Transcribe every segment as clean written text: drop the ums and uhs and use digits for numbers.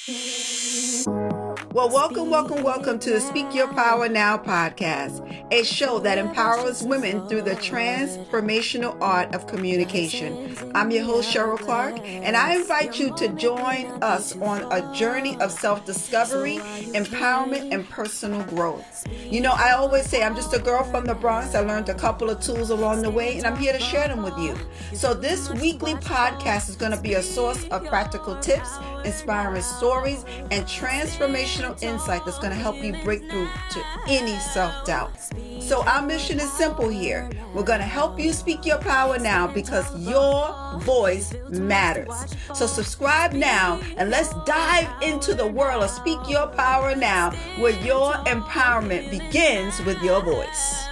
Well, welcome to the Speak Your Power Now podcast, a show that empowers women through the transformational art of communication. I'm your host, Cheryl Clarke, and I invite you to join us on a journey of self-discovery, empowerment, and personal growth. You know, I always say I'm just a girl from the Bronx. I learned a couple of tools along the way, and I'm here to share them with you. So this weekly podcast is going to be a source of practical tips, inspiring stories, and transformational insight that's going to help you break through to any self-doubt. So our mission is simple here. We're going to help you speak your power now because your voice matters. So subscribe now and let's dive into the world of Speak Your Power Now, where your empowerment begins with your voice.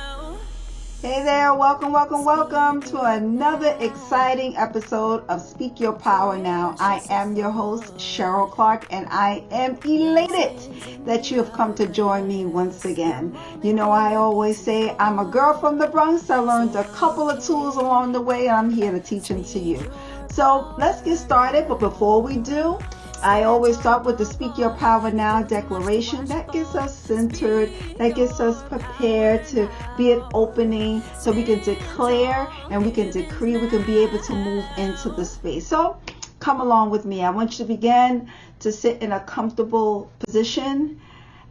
Hey there, welcome to another exciting episode of Speak Your Power Now. I am your host, Cheryl Clarke, and I am elated that you have come to join me once again. You know, I always say I'm a girl from the Bronx. I learned a couple of tools along the way, and I'm here to teach them to you. So let's get started, but before we do, I always start with the Speak Your Power Now declaration. That gets us centered, that gets us prepared to be an opening so we can declare and we can decree, we can be able to move into the space. So come along with me. I want you to begin to sit in a comfortable position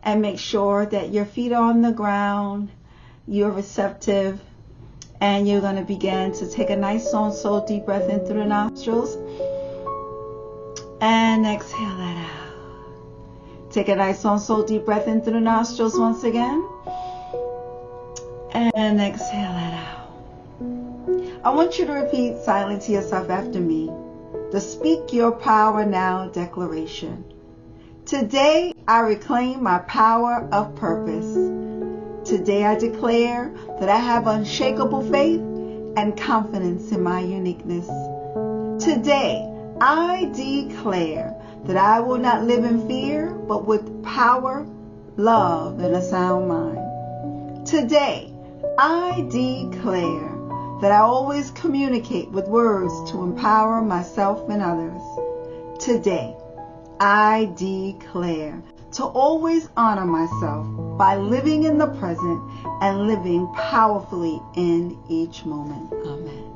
and make sure that your feet are on the ground, you're receptive, and you're going to begin to take a nice long, slow, deep breath in through the nostrils. And exhale that out. Take a nice long, slow, deep breath in through the nostrils once again. And exhale that out. I want you to repeat silently to yourself after me the Speak Your Power Now declaration. Today, I reclaim my power of purpose. Today, I declare that I have unshakable faith and confidence in my uniqueness. Today, I declare that I will not live in fear, but with power, love, and a sound mind. Today, I declare that I always communicate with words to empower myself and others. Today, I declare to always honor myself by living in the present and living powerfully in each moment. Amen.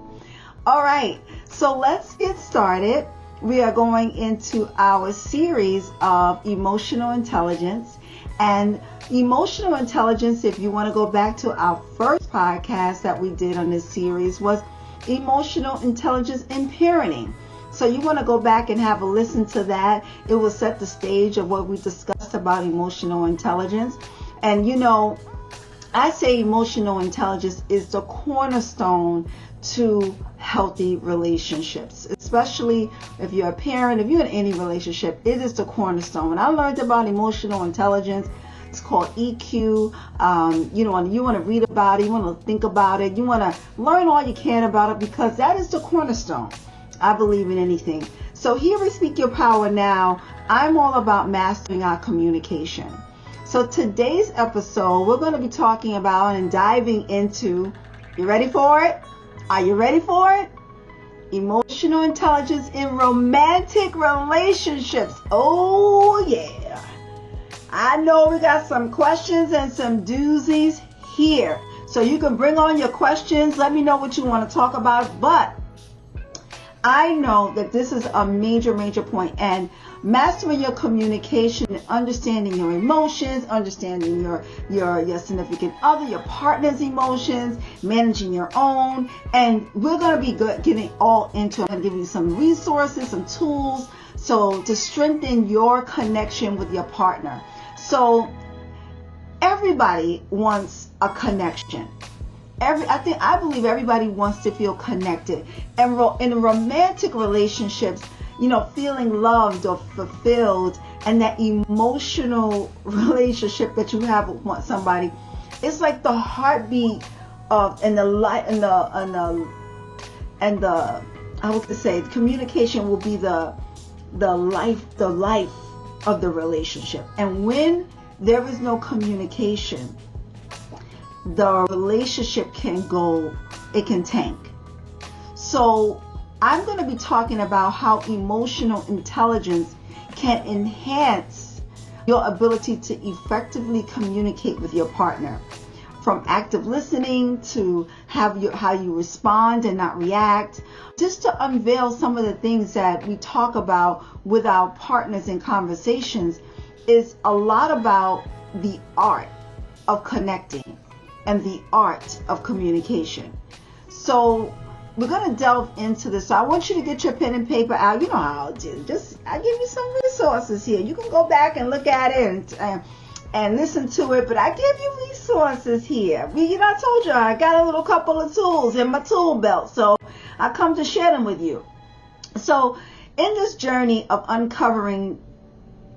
All right, so let's get started. We are going into our series of emotional intelligence. And emotional intelligence, if you want to go back to our first podcast that we did on this series, was emotional intelligence in parenting. So you want to go back and have a listen to that. It will set the stage of what we discussed about emotional intelligence. And you know, I say emotional intelligence is the cornerstone to healthy relationships, especially if you're a parent, if you're in any relationship, it is the cornerstone. When I learned about emotional intelligence, it's called EQ. You want to read about it, you want to think about it, you want to learn all you can about it because that is the cornerstone. I believe in anything. So here we Speak Your Power Now. I'm all about mastering our communication. So today's episode, we're going to be talking about and diving into, you ready for it? Are you ready for it? Emotional intelligence in romantic relationships. Oh, yeah. I know we got some questions and some doozies here. So you can bring on your questions. Let me know what you want to talk about. But I know that this is a major point. And mastering your communication and understanding your emotions, understanding your significant other, your partner's emotions, managing your own. And we're going to be getting all into it. I'm going to give you some resources, some tools, so to strengthen your connection with your partner. So everybody wants a connection. I believe everybody wants to feel connected. And in romantic relationships, you know, feeling loved or fulfilled, and that emotional relationship that you have with somebody, it's like the heartbeat of communication will be the life of the relationship. And when there is no communication, the relationship it can tank. So I'm going to be talking about how emotional intelligence can enhance your ability to effectively communicate with your partner. From active listening to how you respond and not react, just to unveil some of the things that we talk about with our partners in conversations, is a lot about the art of connecting and the art of communication. So we're going to delve into this. So I want you to get your pen and paper out. You know how I'll do. I give you some resources here. You can go back and look at it and listen to it, but I give you resources here. I told you I got a little couple of tools in my tool belt, so I come to share them with you. So in this journey of uncovering,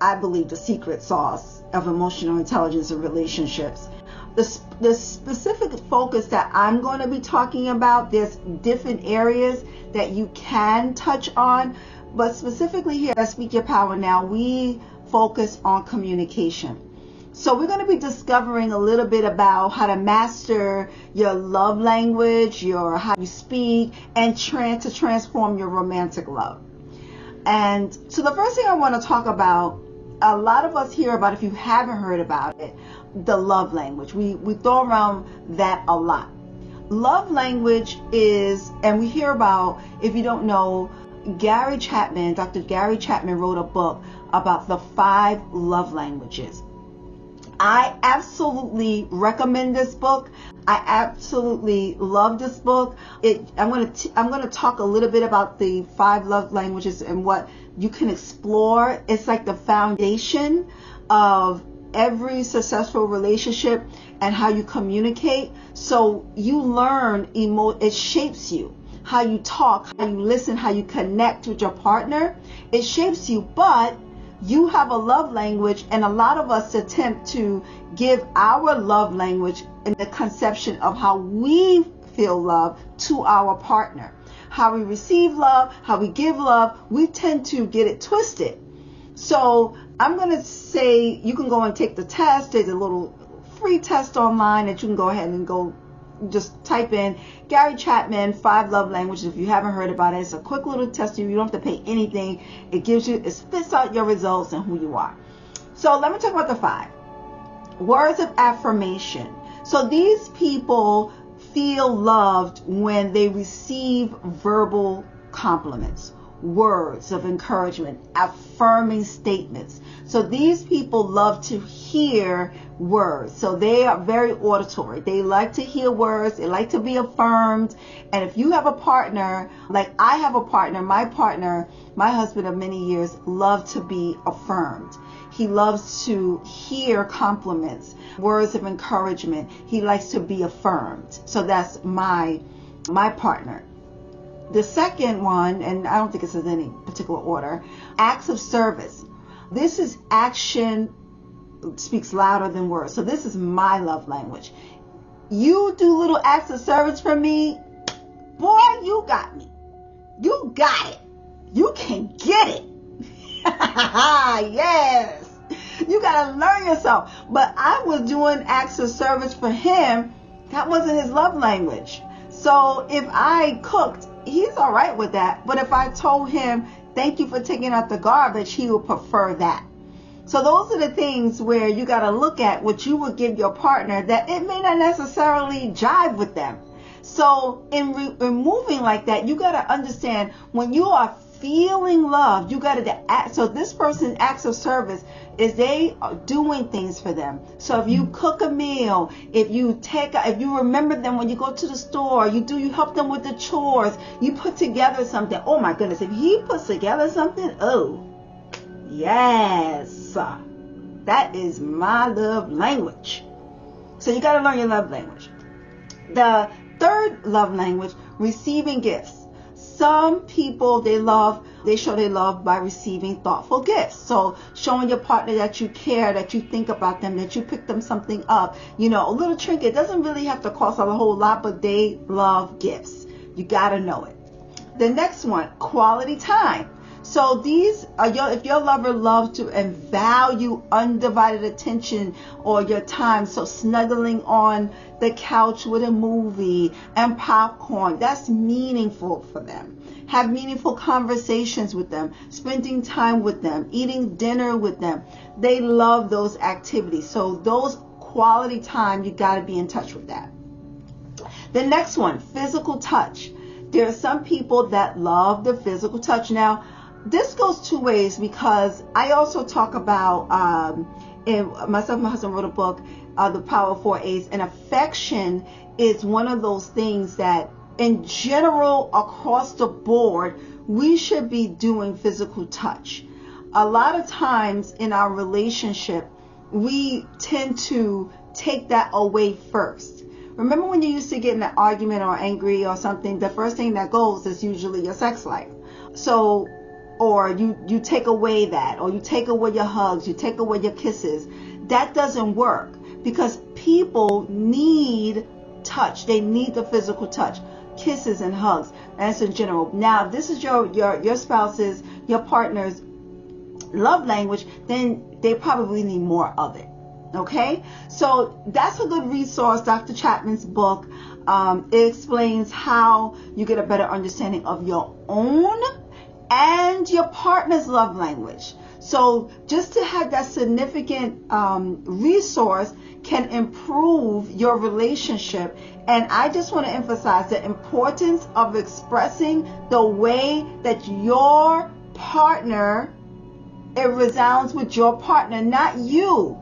I believe, the secret sauce of emotional intelligence in relationships, the specific focus that I'm going to be talking about, there's different areas that you can touch on, but specifically here at Speak Your Power Now, we focus on communication. So we're going to be discovering a little bit about how to master your love language, how you speak, and to transform your romantic love. And so the first thing I want to talk about, a lot of us hear about, if you haven't heard about it, the love language. We throw around that a lot. Love language is, and we hear about, if you don't know, Dr. Gary Chapman wrote a book about the 5 love languages. I absolutely recommend this book. I absolutely love this book. I'm going to talk a little bit about the 5 love languages and what you can explore. It's like the foundation of every successful relationship and how you communicate. So you learn, it shapes you. How you talk, how you listen, how you connect with your partner. It shapes you, but you have a love language, and a lot of us attempt to give our love language in the conception of how we feel love to our partner. How we receive love, how we give love, we tend to get it twisted. So I'm going to say you can go and take the test. There's a little free test online that you can go ahead and go just type in Gary Chapman 5 love languages. If you haven't heard about it, it's a quick little test. You don't have to pay anything. It spits out your results and who you are. So let me talk about the 5 words of affirmation. So these people feel loved when they receive verbal compliments, words of encouragement, affirming statements. So these people love to hear words. So they are very auditory. They like to hear words. They like to be affirmed. And if you have a partner, like I have a partner, my husband of many years, loves to be affirmed. He loves to hear compliments, words of encouragement. He likes to be affirmed. So that's my partner. The second one, and I don't think it's in any particular order, acts of service. This is action speaks louder than words. So this is my love language. You do little acts of service for me, boy, you got me. You got it. You can get it. Yes. You got to learn yourself. But I was doing acts of service for him. That wasn't his love language. So if I cooked, he's all right with that. But if I told him, thank you for taking out the garbage, he would prefer that. So those are the things where you got to look at what you would give your partner that it may not necessarily jive with them. So in moving like that, you got to understand when you are feeling loved, you got to act. So this person's acts of service is they are doing things for them. So if you cook a meal, if you remember them when you go to the store, you help them with the chores, you put together something. Oh my goodness, if he puts together something, oh yes, that is my love language. So you got to learn your love language. The third love language, receiving gifts. Some people, they show their love by receiving thoughtful gifts. So showing your partner that you care, that you think about them, that you pick them something up. A little trinket doesn't really have to cost a whole lot, but they love gifts. You got to know it. The next one, quality time. So these are if your lover loves to and value undivided attention or your time, so snuggling on the couch with a movie and popcorn, that's meaningful for them. have meaningful conversations with them, spending time with them, eating dinner with them. They love those activities. So those quality time, you got to be in touch with that. The next one, physical touch. There are some people that love the physical touch. Now, this goes two ways, because I also talk about, myself and my husband wrote a book, The Power of 4 A's, and affection is one of those things that in general across the board, we should be doing physical touch. A lot of times in our relationship, we tend to take that away first. Remember when you used to get in an argument or angry or something, the first thing that goes is usually your sex life. So, or you take away that, or you take away your hugs, you take away your kisses. That doesn't work, because people need touch. They need the physical touch, kisses and hugs. That's in general. Now, if this is your spouse's, your partner's love language, then they probably need more of it. Okay, so that's a good resource. Dr. Chapman's book, it explains how you get a better understanding of your own and your partner's love language. So just to have that significant resource can improve your relationship. And I just want to emphasize the importance of expressing the way that your partner, it resounds with your partner, not you.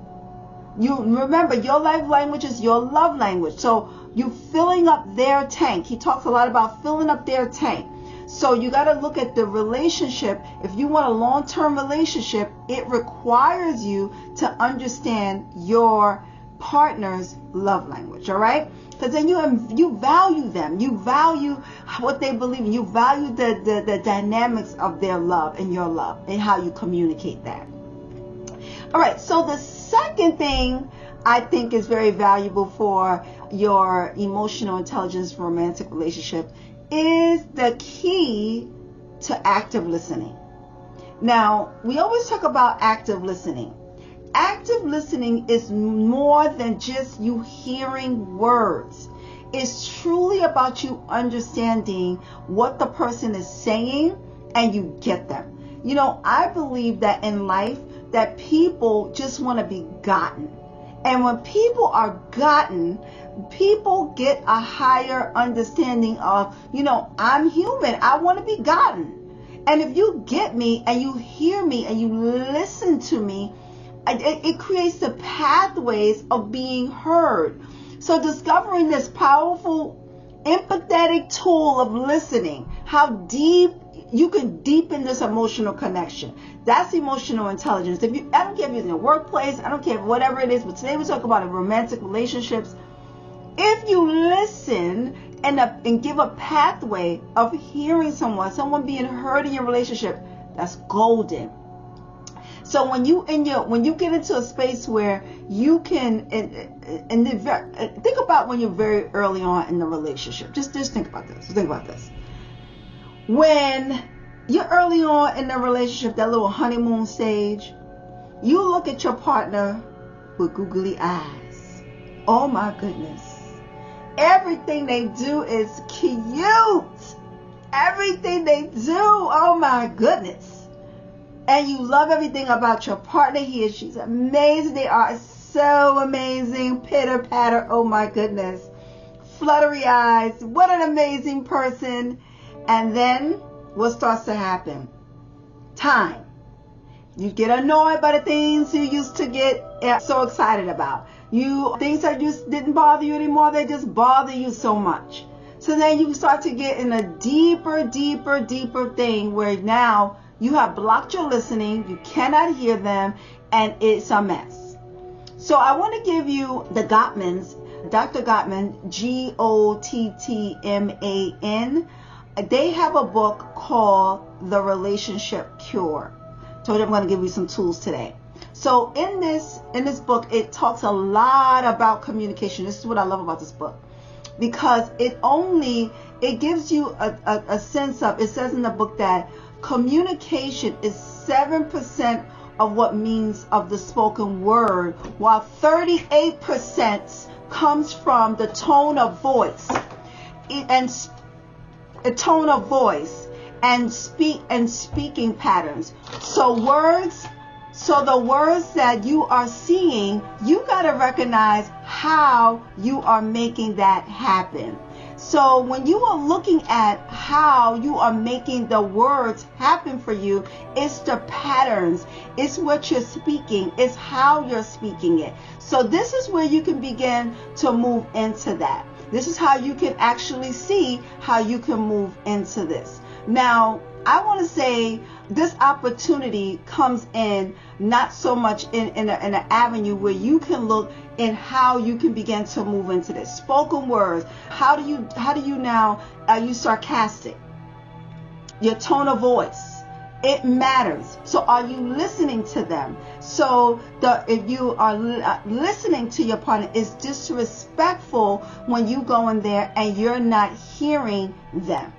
You remember, your love language is your love language. So you filling up their tank. He talks a lot about filling up their tank. So you got to look at the relationship. If you want a long-term relationship, it requires you to understand your partner's love language. All right? Because then you value them. You value what they believe in. You value the dynamics of their love and your love and how you communicate that. All right, so the second thing I think is very valuable for your emotional intelligence romantic relationship is the key to active listening. Now, we always talk about active listening. Active listening is more than just you hearing words. It's truly about you understanding what the person is saying and you get them. You know, I believe that in life, that people just want to be gotten. And when people are gotten, people get a higher understanding of, you know, I'm human. I want to be gotten. And if you get me and you hear me and you listen to me, it creates the pathways of being heard. So discovering this powerful, empathetic tool of listening, how deep you can deepen this emotional connection. That's emotional intelligence. I don't care if you're in the workplace, I don't care whatever it is, but today we talk about romantic relationships. If you listen and give a pathway of hearing someone being heard in your relationship, that's golden. So when you get into a space where you can, think about when you're very early on in the relationship. Just think about this. Think about this. When you're early on in the relationship, that little honeymoon stage, you look at your partner with googly eyes. Oh my goodness. Everything they do is cute. Everything they do, oh my goodness. And you love everything about your partner. She's amazing. They are so amazing. Pitter patter, oh my goodness. Fluttery eyes. What an amazing person. And then what starts to happen? Time. You get annoyed by the things you used to get so excited about. Things that just didn't bother you anymore, they just bother you so much. So then you start to get in a deeper thing where now you have blocked your listening, you cannot hear them, and it's a mess. So I want to give you the Gottmans, Dr. Gottman, Gottman. They have a book called The Relationship Cure. Told you I'm going to give you some tools today. So in this book, it talks a lot about communication. This is what I love about this book, because it gives you a sense of, it says in the book that communication is 7% of what means of the spoken word, while 38% comes from the tone of voice. A tone of voice. and speaking patterns. So the words that you are seeing, you got to recognize how you are making that happen. So when you are looking at how you are making the words happen for you, it's the patterns, it's what you're speaking, it's how you're speaking it. So this is where you can begin to move into that. This is how you can actually see how you can move into this. Now, I want to say this opportunity comes in not so much in an avenue where you can look in how you can begin to move into this. Spoken words. How do you now, are you sarcastic? Your tone of voice. It matters. So are you listening to them? So if you are listening to your partner, it's disrespectful when you go in there and you're not hearing them.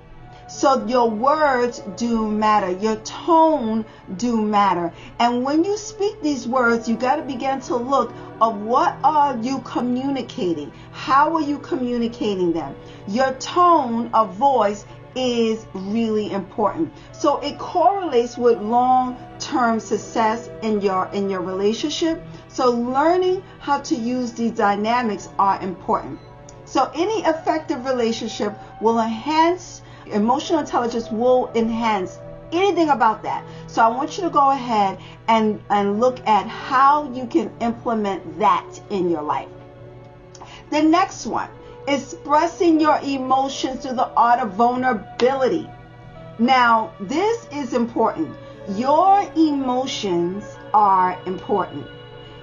So your words do matter. Your tone do matter. And when you speak these words, you got to begin to look of what are you communicating? How are you communicating them? Your tone of voice is really important. So it correlates with long-term success in your relationship. So learning how to use these dynamics are important. So any effective relationship will enhance emotional intelligence, will enhance anything about that. So I want you to go ahead and look at how you can implement that in your life. The next one, expressing your emotions through the art of vulnerability. Now, this is important. Your emotions are important.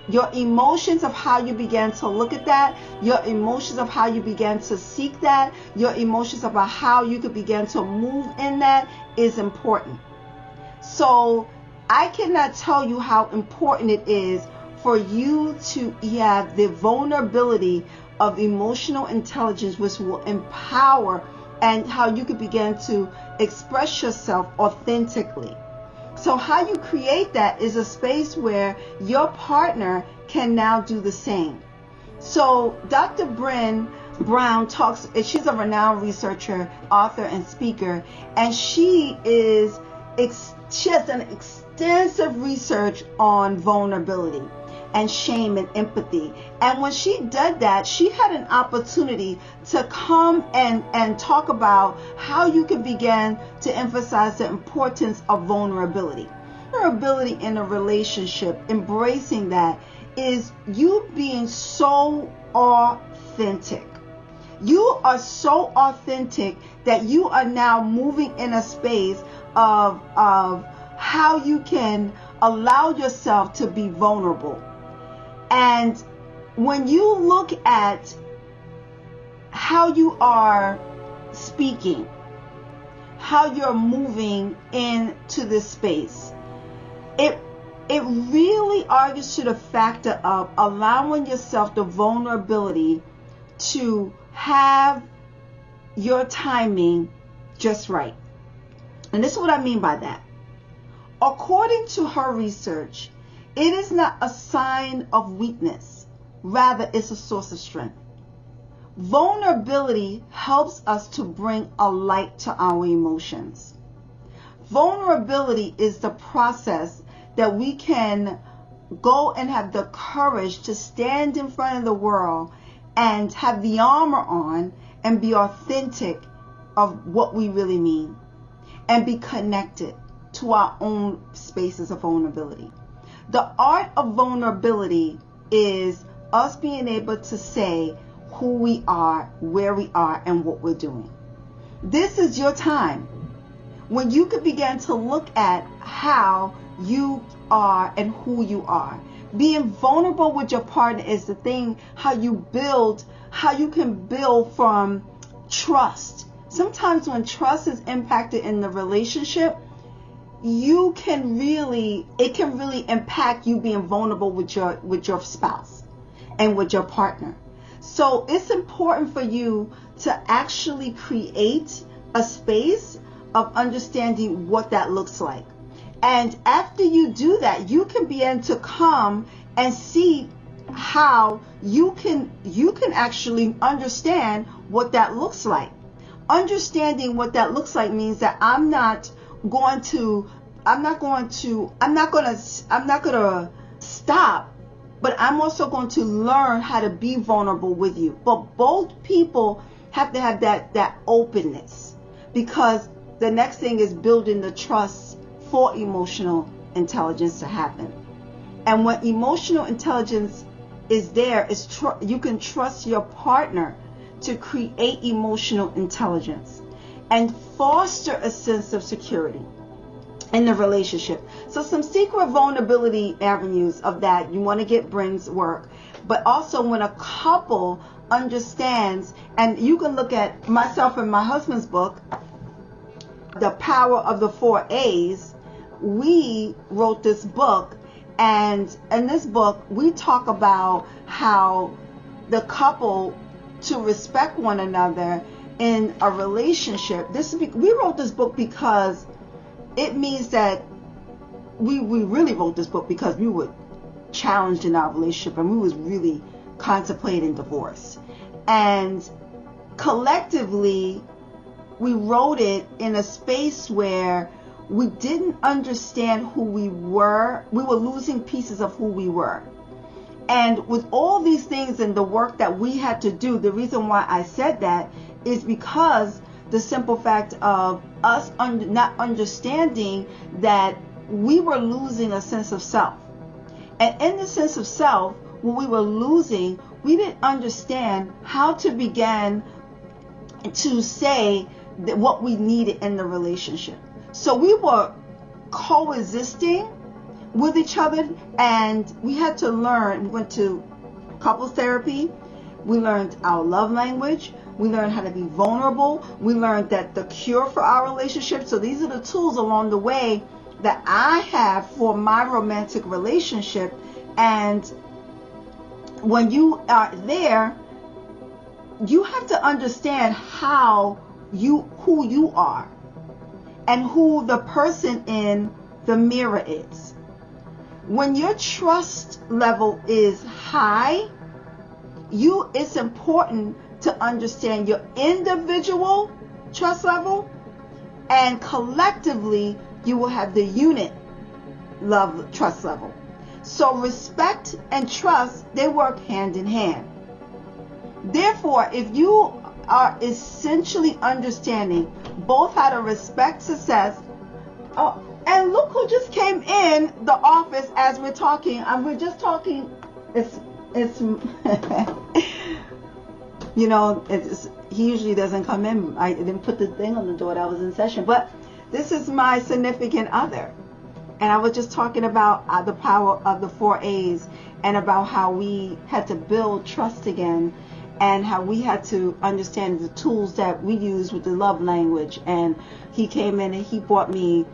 Your emotions of how you began to look at that, your emotions of how you began to seek that, your emotions about how you could begin to move in that is important. So I cannot tell you how important it is for you to have the vulnerability of emotional intelligence, which will empower and how you could begin to express yourself authentically. So how you create that is a space where your partner can now do the same. So Dr. Brene Brown talks, she's a renowned researcher, author, and speaker, and she has done extensive research on vulnerability and shame and empathy. And when she did that, she had an opportunity to come and talk about how you can begin to emphasize the importance of vulnerability. Vulnerability in a relationship, embracing that, is you being so authentic. You are so authentic that you are now moving in a space of how you can allow yourself to be vulnerable. And when you look at how you are speaking, how you're moving into this space, it really argues to the factor of allowing yourself the vulnerability to have your timing just right. And this is what I mean by that. According to her research, it is not a sign of weakness. Rather, it's a source of strength. Vulnerability helps us to bring a light to our emotions. Vulnerability is the process that we can go and have the courage to stand in front of the world and have the armor on and be authentic of what we really mean and be connected to our own spaces of vulnerability. The art of vulnerability is us being able to say who we are, where we are, and what we're doing. This is your time when you could begin to look at how you are and who you are. Being vulnerable with your partner is the thing, how you can build from trust. Sometimes when trust is impacted in the relationship, it can really impact you being vulnerable with your spouse and with your partner. So it's important for you to actually create a space of understanding what that looks like. And after you do that, you can begin to come and see how you can actually understand what that looks like. understanding what that looks like means that I'm not going to stop, but I'm also going to learn how to be vulnerable with you. But both people have to have that openness, because the next thing is building the trust for emotional intelligence to happen. And when emotional intelligence is there, you can trust your partner to create emotional intelligence and foster a sense of security in the relationship. So some secret vulnerability avenues of that you want to get Bryn's work, but also when a couple understands, and you can look at myself and my husband's book, The Power of the 4 A's. We wrote this book, and in this book we talk about how the couple to respect one another in a relationship. We wrote this book because it means that we really wrote this book because we were challenged in our relationship and we was really contemplating divorce. And collectively, we wrote it in a space where we didn't understand who we were. We were losing pieces of who we were. And with all these things and the work that we had to do, the reason why I said that is because the simple fact of us not understanding that we were losing a sense of self. And in the sense of self, when we were losing, we didn't understand how to begin to say that what we needed in the relationship. So we were coexisting with each other, and we had to learn. We went to couples therapy. We learned our love language. We learned how to be vulnerable. We learned that the cure for our relationship. So these are the tools along the way that I have for my romantic relationship. And when you are there, you have to understand who you are and who the person in the mirror is. When your trust level is high, it's important to understand your individual trust level, and collectively you will have the unit trust level. So respect and trust, they work hand in hand. Therefore, if you are essentially understanding both how to respect success, and look who just came in the office as we're talking. We're just talking. It's he usually doesn't come in. I didn't put the thing on the door that was in session. But this is my significant other. And I was just talking about the power of the 4 A's and about how we had to build trust again, and how we had to understand the tools that we use with the love language. And he came in and he brought me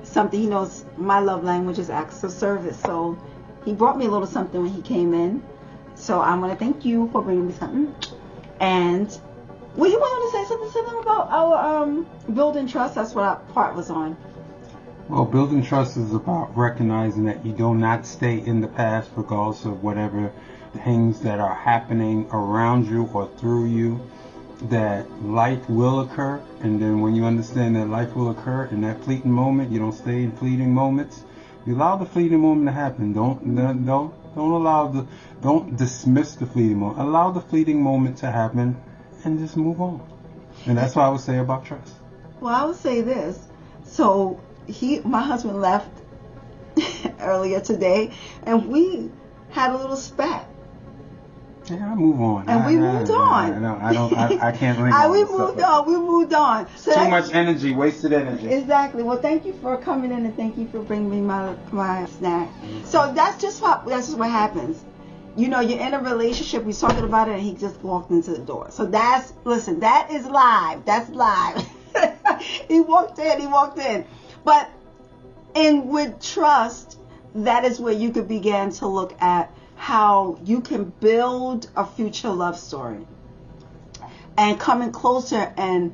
something. He knows my love language is acts of service. So he brought me a little something when he came in. So I want to thank you for bringing me something. And he wanted to say something about our building trust. That's what our part was on. Well, building trust is about recognizing that you do not stay in the past regardless of whatever things that are happening around you or through you, that life will occur. And then when you understand that life will occur in that fleeting moment, you don't stay in fleeting moments. You allow the fleeting moment to happen. Don't dismiss the fleeting moment. Allow the fleeting moment to happen and just move on. And that's what I would say about trust. Well, I would say this. So my husband left earlier today, and we had a little spat. Yeah, I move on. And we moved on. I can't linger. We moved on. So too much energy, wasted energy. Exactly. Well, thank you for coming in, and thank you for bringing me my snack. So that's just what happens. You're in a relationship, we're talking about it, and he just walked into the door. So that is live. That's live. He walked in. But with trust, that is where you could begin to look at how you can build a future love story, and coming closer and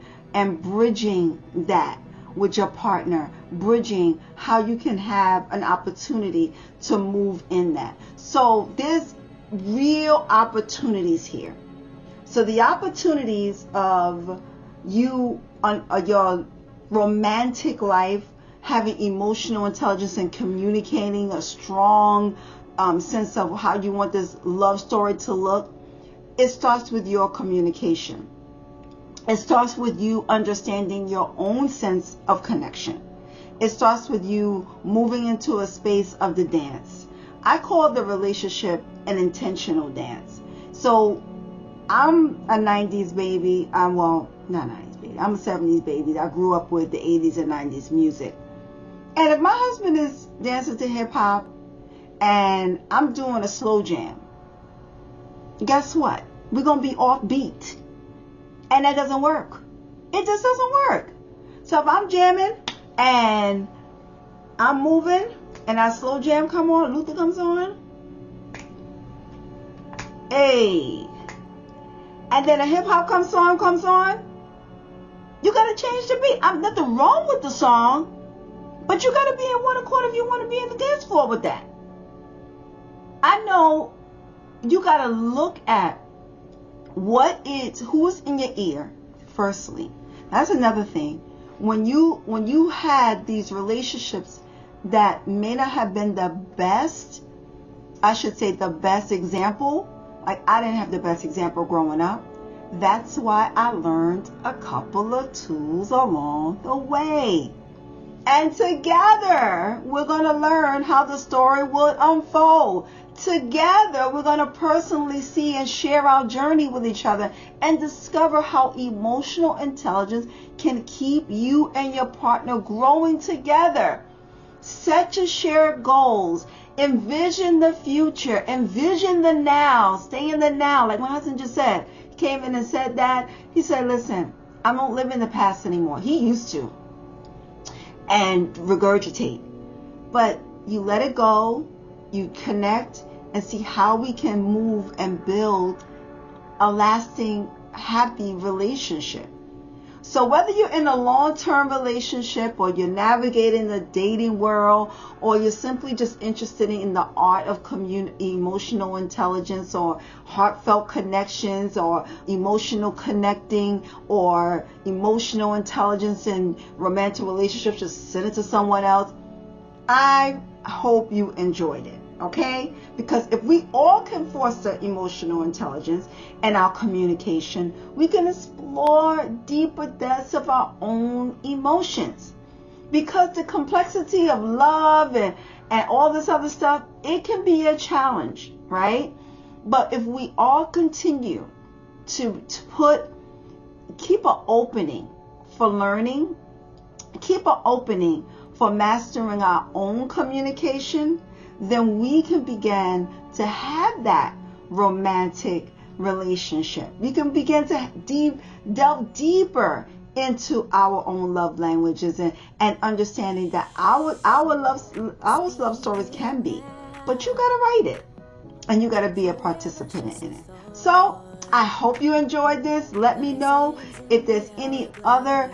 bridging that with your partner, bridging how you can have an opportunity to move in that. So there's real opportunities here. So the opportunities of you on your romantic life, having emotional intelligence and communicating a strong sense of how you want this love story to look, it starts with your communication. It starts with you understanding your own sense of connection. It starts with you moving into a space of the dance. I call the relationship an intentional dance. So I'm a 90s baby. I'm a 70s baby. I grew up with the 80s and 90s music. And if my husband is dancing to hip hop and I'm doing a slow jam, guess what? We're going to be off beat. And that doesn't work. It just doesn't work. So if I'm jamming and I'm moving and that slow jam come on, Luther comes on, hey, and then a hip hop song comes on, you got to change the beat. I'm nothing wrong with the song, but you got to be in one accord if you want to be in the dance floor with that. I know you got to look at who's in your ear, firstly. That's another thing. When you had these relationships that may not have been the best, I should say the best example. Like, I didn't have the best example growing up. That's why I learned a couple of tools along the way. And together, we're going to learn how the story will unfold. Together, we're going to personally see and share our journey with each other and discover how emotional intelligence can keep you and your partner growing together. Set your shared goals. Envision the future. Envision the now. Stay in the now. Like my husband just said. He came in and said that. He said, listen, I don't live in the past anymore. He used to. And regurgitate. But you let it go. You connect and see how we can move and build a lasting, happy relationship. So whether you're in a long-term relationship or you're navigating the dating world or you're simply just interested in the art of emotional intelligence or heartfelt connections or emotional connecting or emotional intelligence in romantic relationships, just send it to someone else, I hope you enjoyed it. Okay? Because if we all can foster emotional intelligence and our communication, we can explore deeper depths of our own emotions. Because the complexity of love and all this other stuff, it can be a challenge, right? But if we all continue to keep an opening for learning, keep an opening for mastering our own communication, then we can begin to have that romantic relationship. We can begin to delve deeper into our own love languages and understanding that our love stories can be, but you got to write it and you got to be a participant in it. So I hope you enjoyed this. Let me know if there's any other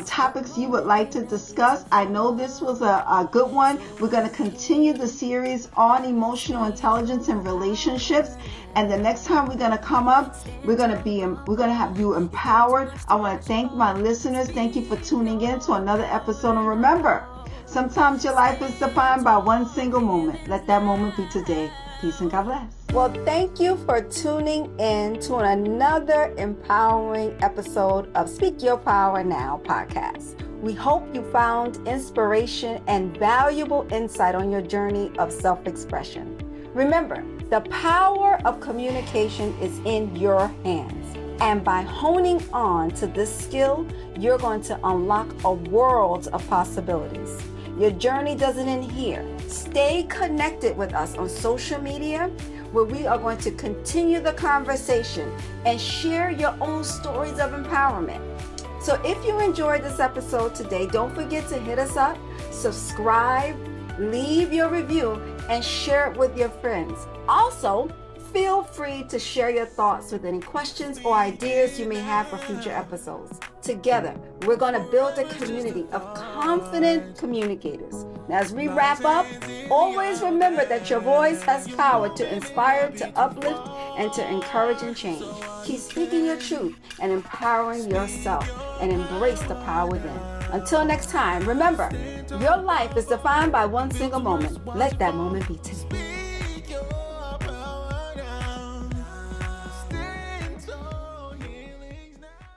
topics you would like to discuss. I know this was a good one. We're going to continue the series on emotional intelligence and relationships. And the next time we're going to come up, we're going to have you empowered. I want to thank my listeners. Thank you for tuning in to another episode. And remember, sometimes your life is defined by one single moment. Let that moment be today. Peace and God bless. Well, thank you for tuning in to another empowering episode of Speak Your Power Now podcast. We hope you found inspiration and valuable insight on your journey of self-expression. Remember, the power of communication is in your hands. And by honing on to this skill, you're going to unlock a world of possibilities. Your journey doesn't end here. Stay connected with us on social media, where we are going to continue the conversation and share your own stories of empowerment. So if you enjoyed this episode today, don't forget to hit us up, subscribe, leave your review, and share it with your friends. Also, feel free to share your thoughts with any questions or ideas you may have for future episodes. Together, we're going to build a community of confident communicators Now, as we wrap up, always remember that your voice has power to inspire, to uplift, and to encourage and change. Keep speaking your truth and empowering yourself, and embrace the power within. Until next time, remember, your life is defined by one single moment. Let that moment be today.